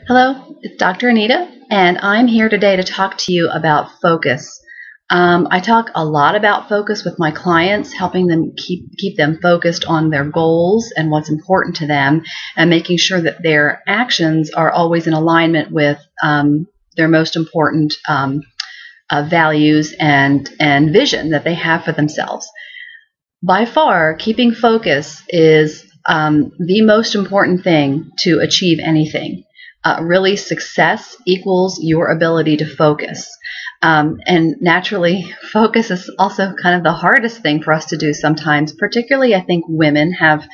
Hello, it's Dr. Anita, and I'm here today to talk to you about focus. I talk a lot about focus with my clients, helping them keep them focused on their goals and what's important to them, and making sure that their actions are always in alignment with their most important values and vision that they have for themselves. By far, keeping focus is the most important thing to achieve anything. Really, success equals your ability to focus. And naturally, focus is also kind of the hardest thing for us to do sometimes. Particularly, I think women have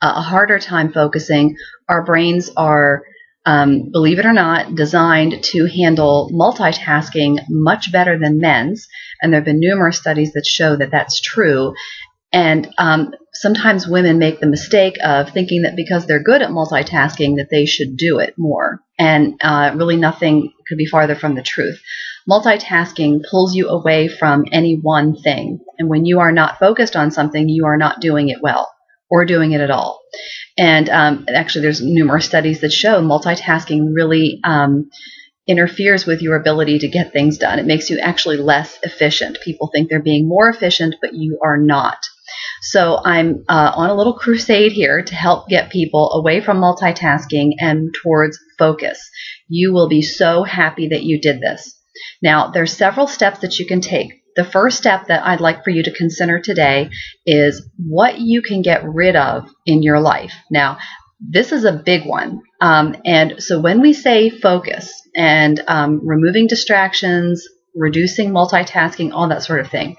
a harder time focusing. Our brains are, believe it or not, designed to handle multitasking much better than men's. And there have been numerous studies that show that that's true. And sometimes women make the mistake of thinking that because they're good at multitasking that they should do it more. And really nothing could be farther from the truth. Multitasking pulls you away from any one thing. And when you are not focused on something, you are not doing it well or doing it at all. And actually there's numerous studies that show multitasking really interferes with your ability to get things done. It makes you actually less efficient. People think they're being more efficient, but you are not. So I'm on a little crusade here to help get people away from multitasking and towards focus. You will be so happy that you did this. Now, there's several steps that you can take. The first step that I'd like for you to consider today is what you can get rid of in your life. Now, this is a big one. And so when we say focus and removing distractions, reducing multitasking, all that sort of thing,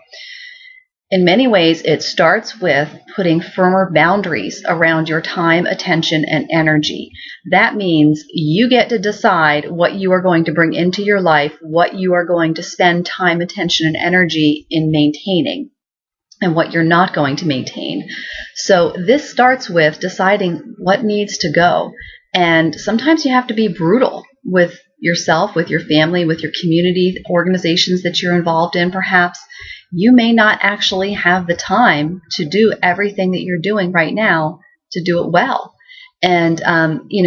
in many ways, it starts with putting firmer boundaries around your time, attention, and energy. That means you get to decide what you are going to bring into your life, what you are going to spend time, attention, and energy in maintaining, and what you're not going to maintain. So this starts with deciding what needs to go. And sometimes you have to be brutal with yourself, with your family, with your community, organizations that you're involved in perhaps. You may not actually have the time to do everything that you're doing right now to do it well. And,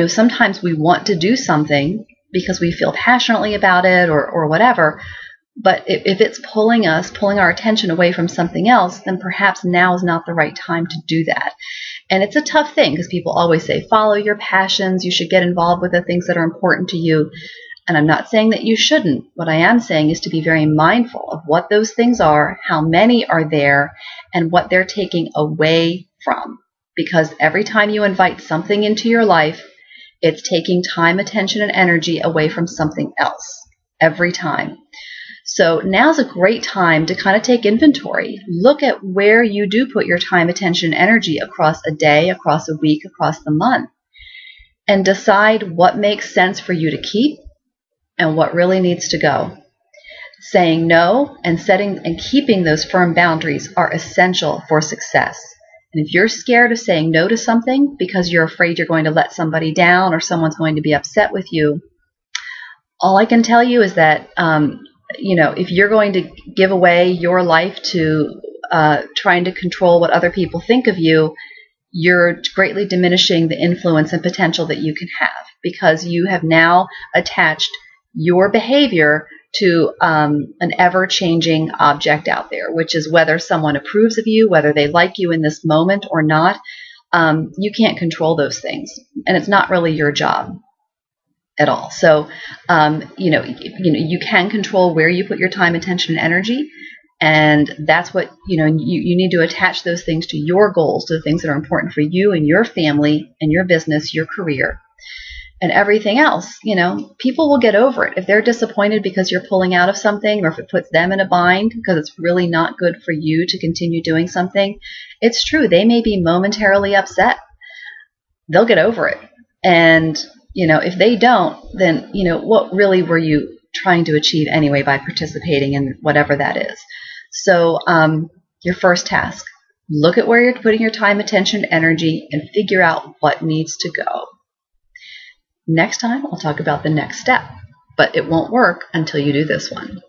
sometimes we want to do something because we feel passionately about it or whatever. But if it's pulling our attention away from something else, then perhaps now is not the right time to do that. And it's a tough thing because people always say, follow your passions. You should get involved with the things that are important to you. And I'm not saying that you shouldn't. What I am saying is to be very mindful of what those things are, how many are there, and what they're taking away from. Because every time you invite something into your life, it's taking time, attention, and energy away from something else. Every time. So now's a great time to kind of take inventory. Look at where you do put your time, attention, and energy across a day, across a week, across the month. And decide what makes sense for you to keep and what really needs to go. Saying no and setting and keeping those firm boundaries are essential for success. And if you're scared of saying no to something because you're afraid you're going to let somebody down or someone's going to be upset with you, all I can tell you is that if you're going to give away your life to trying to control what other people think of you, you're greatly diminishing the influence and potential that you can have because you have now attached your behavior to an ever-changing object out there, which is whether someone approves of you, whether they like you in this moment or not. You can't control those things, and it's not really your job at all. So, you can control where you put your time, attention, and energy, and that's what, you need to attach those things to your goals, to the things that are important for you and your family and your business, your career, and everything else. People will get over it. If they're disappointed because you're pulling out of something or if it puts them in a bind because it's really not good for you to continue doing something, it's true. They may be momentarily upset. They'll get over it. And if they don't, then, what really were you trying to achieve anyway by participating in whatever that is? So your first task, look at where you're putting your time, attention, energy, and figure out what needs to go. Next time, I'll talk about the next step, but it won't work until you do this one.